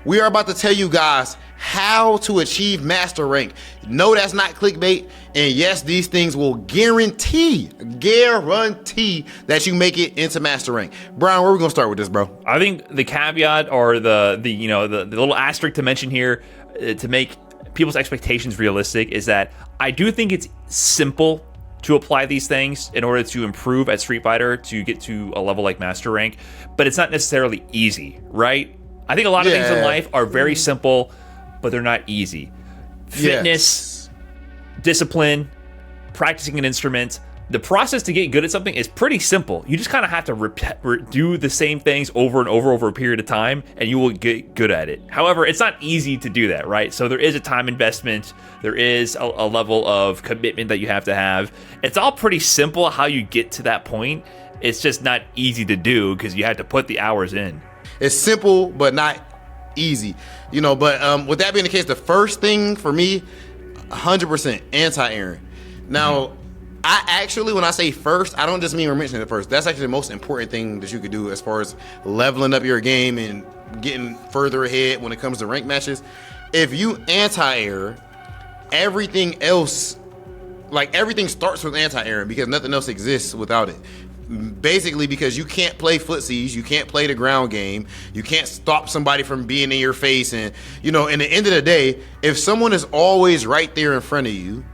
We are about to tell you guys how to achieve master rank. No, that's not clickbait. And yes, these things will guarantee that you make it into master rank. Brian, where are we gonna start with this, bro? I think the caveat or the little asterisk to mention here to make people's expectations realistic is that I do think it's simple to apply these things in order to improve at Street Fighter to get to a level like master rank, but it's not necessarily easy, right? I think a lot of things in life are very simple, but they're not easy. Fitness, discipline, practicing an instrument. The process to get good at something is pretty simple. You just kind of have to do the same things over and over a period of time, and you will get good at it. However, it's not easy to do that, right? So there is a time investment. There is a level of commitment that you have to have. It's all pretty simple how you get to that point. It's just not easy to do because you have to put the hours in. It's simple, but not easy. But with that being the case, the first thing for me, 100% anti-airing. Now, I actually, when I say first, I don't just mean we're mentioning it first. That's actually the most important thing that you could do as far as leveling up your game and getting further ahead when it comes to rank matches. If you anti-air, everything else, everything starts with anti-airing because nothing else exists without it. Basically, because you can't play footsies, you can't play the ground game, you can't stop somebody from being in your face. And, in the end of the day, if someone is always right there in front of you,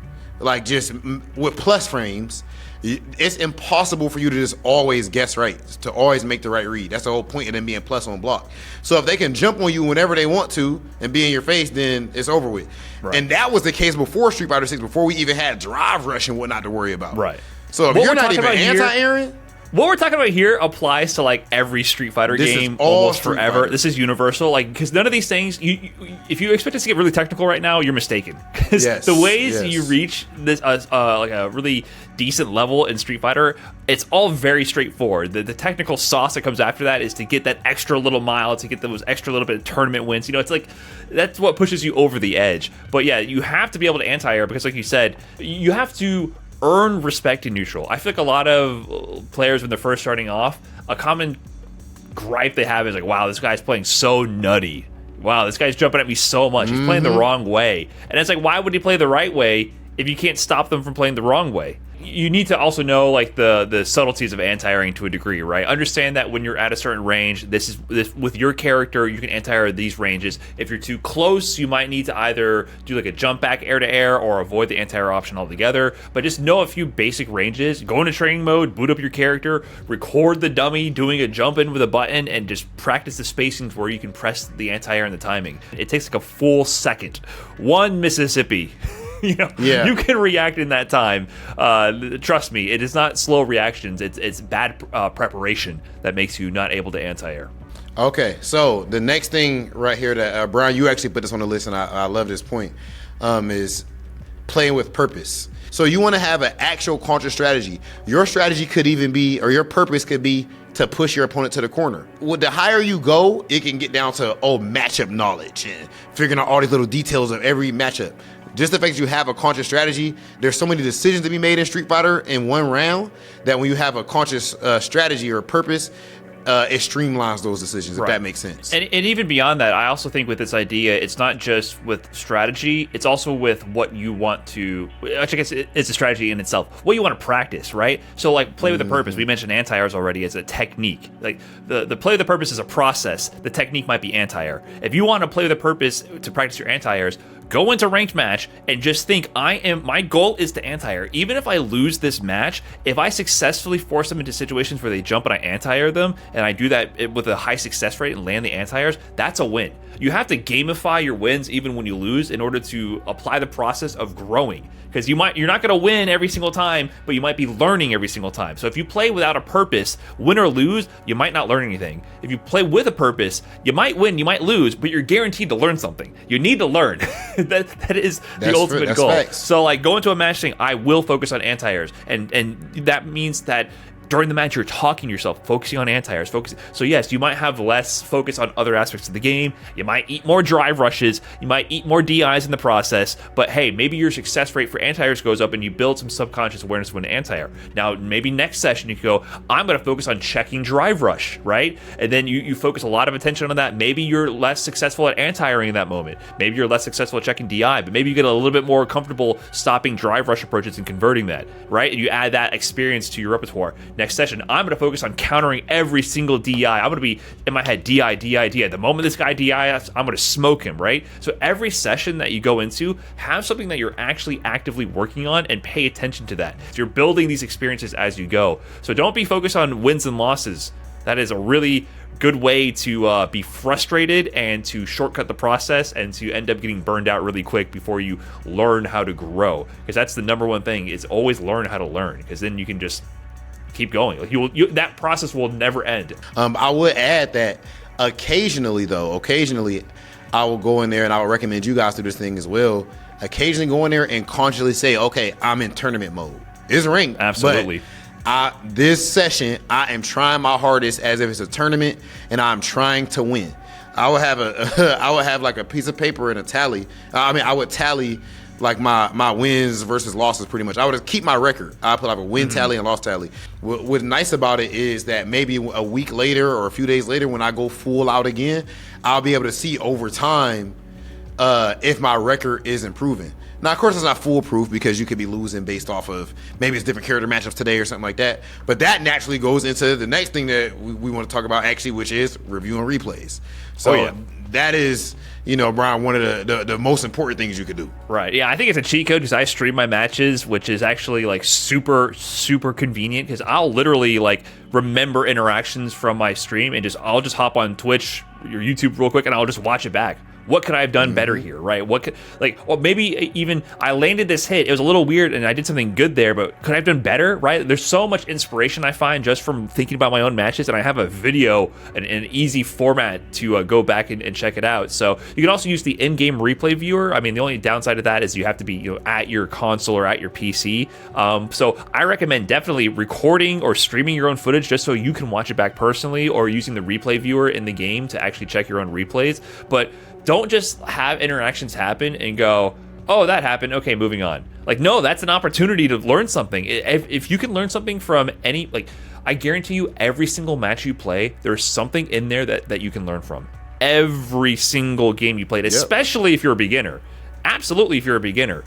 just with plus frames, it's impossible for you to just always guess right, to always make the right read. That's the whole point of them being plus on block. So if they can jump on you whenever they want to and be in your face, then it's over with. Right. And that was the case before Street Fighter 6, before we even had drive rush and whatnot to worry about. Right. So if you're not even anti-airing, what we're talking about here applies to every Street Fighter game almost forever. This is universal, because none of these things, if you expect us to get really technical right now, you're mistaken. Because the ways you reach this a really decent level in Street Fighter, it's all very straightforward. The technical sauce that comes after that is to get that extra little mile, to get those extra little bit of tournament wins. It's that's what pushes you over the edge. But yeah, you have to be able to anti-air because, like you said, you have to earn respect in neutral. I feel like a lot of players, when they're first starting off, a common gripe they have is wow, this guy's playing so nutty. Wow, this guy's jumping at me so much. He's playing the wrong way. And it's why would he play the right way if you can't stop them from playing the wrong way? You need to also know the subtleties of anti-airing to a degree, right? Understand that when you're at a certain range, this with your character, you can anti-air these ranges. If you're too close, you might need to either do a jump back air to air or avoid the anti-air option altogether. But just know a few basic ranges. Go into training mode, boot up your character, record the dummy doing a jump in with a button, and just practice the spacings where you can press the anti-air and the timing. It takes a full second. One Mississippi. You can react in that time. Trust me, it is not slow reactions. It's bad preparation that makes you not able to anti-air. Okay, so the next thing right here that Brian, you actually put this on the list, and I love this point, is playing with purpose. So you want to have an actual counter strategy. Your strategy could even be, or your purpose could be, to push your opponent to the corner. Well, the higher you go, it can get down to matchup knowledge and figuring out all these little details of every matchup. Just the fact that you have a conscious strategy, there's so many decisions to be made in Street Fighter in one round that when you have a conscious strategy or purpose, it streamlines those decisions, if that makes sense. And even beyond that, I also think with this idea, it's not just with strategy, it's also with what you want to, which I guess it's a strategy in itself, what you want to practice, right? So play with a purpose. We mentioned anti-airs already as a technique. The play with a purpose is a process. The technique might be anti-air. If you want to play with a purpose to practice your anti-airs, go into ranked match and just think, my goal is to anti-air. Even if I lose this match, if I successfully force them into situations where they jump and I anti-air them, and I do that with a high success rate and land the anti-airs, that's a win. You have to gamify your wins even when you lose in order to apply the process of growing. Because you're not going to win every single time, but you might be learning every single time. So if you play without a purpose, win or lose, you might not learn anything. If you play with a purpose, you might win, you might lose, but you're guaranteed to learn something. You need to learn. that is the ultimate goal. Facts. So go into a match saying, I will focus on anti-airs. And that means that during the match, you're talking to yourself, focusing on anti-airs, focusing. So yes, you might have less focus on other aspects of the game. You might eat more drive rushes. You might eat more DIs in the process. But hey, maybe your success rate for anti-airs goes up and you build some subconscious awareness of an anti-air. Now, maybe next session you can go, I'm going to focus on checking drive rush, right? And then you focus a lot of attention on that. Maybe you're less successful at anti-airing in that moment. Maybe you're less successful at checking DI, but maybe you get a little bit more comfortable stopping drive rush approaches and converting that, right? And you add that experience to your repertoire. Next session, I'm going to focus on countering every single DI. I'm going to be in my head, DI, DI, DI. The moment this guy DIs, I'm going to smoke him, right? So every session that you go into, have something that you're actually actively working on and pay attention to that. So you're building these experiences as you go. So don't be focused on wins and losses. That is a really good way to be frustrated and to shortcut the process and to end up getting burned out really quick before you learn how to grow. Because that's the number one thing, is always learn how to learn, because then you can just keep going. Like that process will never end. I would add that occasionally I will go in there, and I would recommend you guys do this thing as well. Occasionally go in there and consciously say, okay, I'm in tournament mode. It's ranked. Absolutely. This session, I am trying my hardest as if it's a tournament, and I'm trying to win. I would have like a piece of paper and a tally. I would tally like my wins versus losses pretty much. I would keep my record. I put like a win tally and loss tally. What's nice about it is that maybe a week later or a few days later, when I go full out again, I'll be able to see over time if my record is improving. Now, of course, it's not foolproof, because you could be losing based off of maybe it's different character matchups today or something like that. But that naturally goes into the next thing that we want to talk about, actually, which is reviewing replays. So that is, Brian, one of the most important things you could do. Right. Yeah, I think it's a cheat code, because I stream my matches, which is actually like super, super convenient, because I'll literally like remember interactions from my stream and I'll just hop on Twitch or YouTube real quick and I'll just watch it back. What could I have done better here, right? Or maybe even I landed this hit. It was a little weird and I did something good there, but could I have done better, right? There's so much inspiration I find just from thinking about my own matches, and I have a video and an easy format to go back and check it out. So you can also use the in-game replay viewer. I mean, the only downside of that is you have to be at your console or at your PC. So I recommend definitely recording or streaming your own footage just so you can watch it back personally, or using the replay viewer in the game to actually check your own replays. But don't just have interactions happen and go, oh, that happened, okay, moving on. Like, no, that's an opportunity to learn something. If you can learn something from any, like, I guarantee you every single match you play, there's something in there that you can learn from. Every single game you played, especially if you're a beginner. Absolutely, if you're a beginner.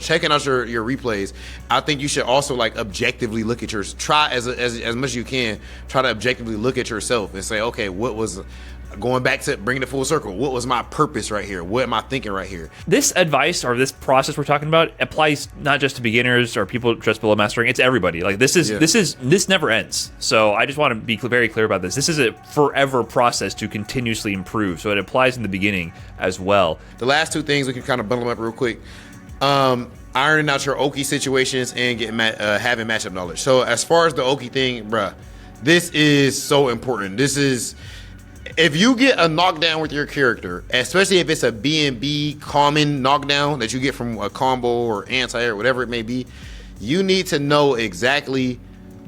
Checking out your replays, I think you should also like objectively look at yours. Try as much as you can, try to objectively look at yourself and say, okay, what was, going back to bringing it full circle, what was my purpose right here? What am I thinking right here? This advice or this process we're talking about applies not just to beginners or people just below mastering. It's everybody. Like this never ends. So I just want to be very clear about this. This is a forever process to continuously improve. So it applies in the beginning as well. The last two things, we can kind of bundle them up real quick. Ironing out your Oki situations and getting having matchup knowledge. So as far as the Oki thing, bruh, this is so important. This is, if you get a knockdown with your character, especially if it's a B&B common knockdown that you get from a combo or anti-air, whatever it may be, you need to know exactly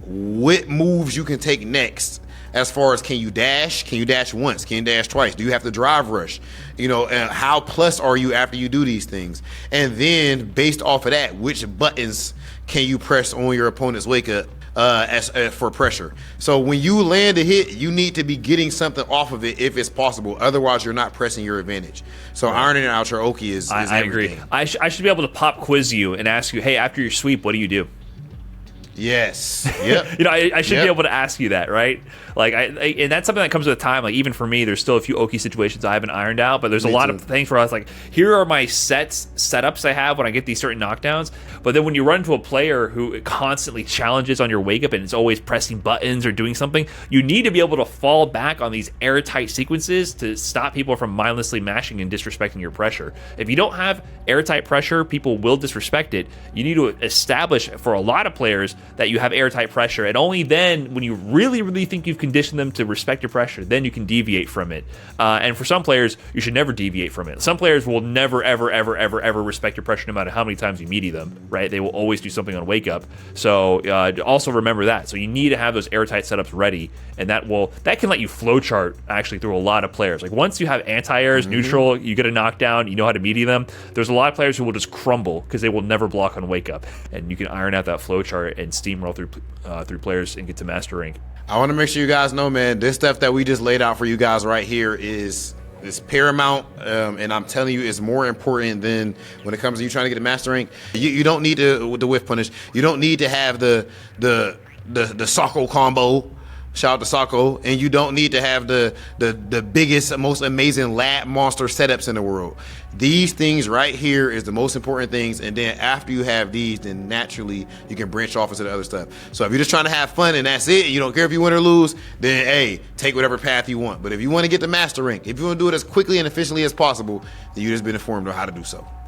what moves you can take next. As far as, can you dash? Can you dash once? Can you dash twice? Do you have to drive rush? And how plus are you after you do these things? And then based off of that, which buttons can you press on your opponent's wake up for pressure? So when you land a hit, you need to be getting something off of it if it's possible. Otherwise, you're not pressing your advantage. So ironing out your Oki is I everything. Agree. I should be able to pop quiz you and ask you, hey, after your sweep, what do you do? Yes. Yep. I should be able to ask you that, right? Like, and that's something that comes with time. Like, even for me, there's still a few Oki situations I haven't ironed out, but there's a lot of things where I was like, here are my setups I have when I get these certain knockdowns. But then when you run into a player who constantly challenges on your wake up and is always pressing buttons or doing something, you need to be able to fall back on these airtight sequences to stop people from mindlessly mashing and disrespecting your pressure. If you don't have airtight pressure, people will disrespect it. You need to establish, for a lot of players, that you have airtight pressure, and only then, when you really think you've conditioned them to respect your pressure, then you can deviate from it. And for some players, you should never deviate from it. Some players will never, ever respect your pressure no matter how many times you meaty them, right? They will always do something on wake up. So also remember that. So you need to have those airtight setups ready, and that can let you flowchart actually through a lot of players. Like once you have anti-airs, neutral, you get a knockdown, you know how to meaty them, there's a lot of players who will just crumble because they will never block on wake up. And you can iron out that flowchart and steamroll through players and get to master rank. I want to make sure you guys know, man, this stuff that we just laid out for you guys right here is paramount, and I'm telling you, it's more important than when it comes to you trying to get a master rank. You don't need the whiff punish. You don't need to have the Socko combo. Shout out to Socko. And you don't need to have the biggest, most amazing lab monster setups in the world. These things right here is the most important things, and then after you have these, then naturally you can branch off into the other stuff. So if you're just trying to have fun and that's it, and you don't care if you win or lose, then hey, take whatever path you want. But if you want to get the master rank, if you want to do it as quickly and efficiently as possible, then you've just been informed on how to do so.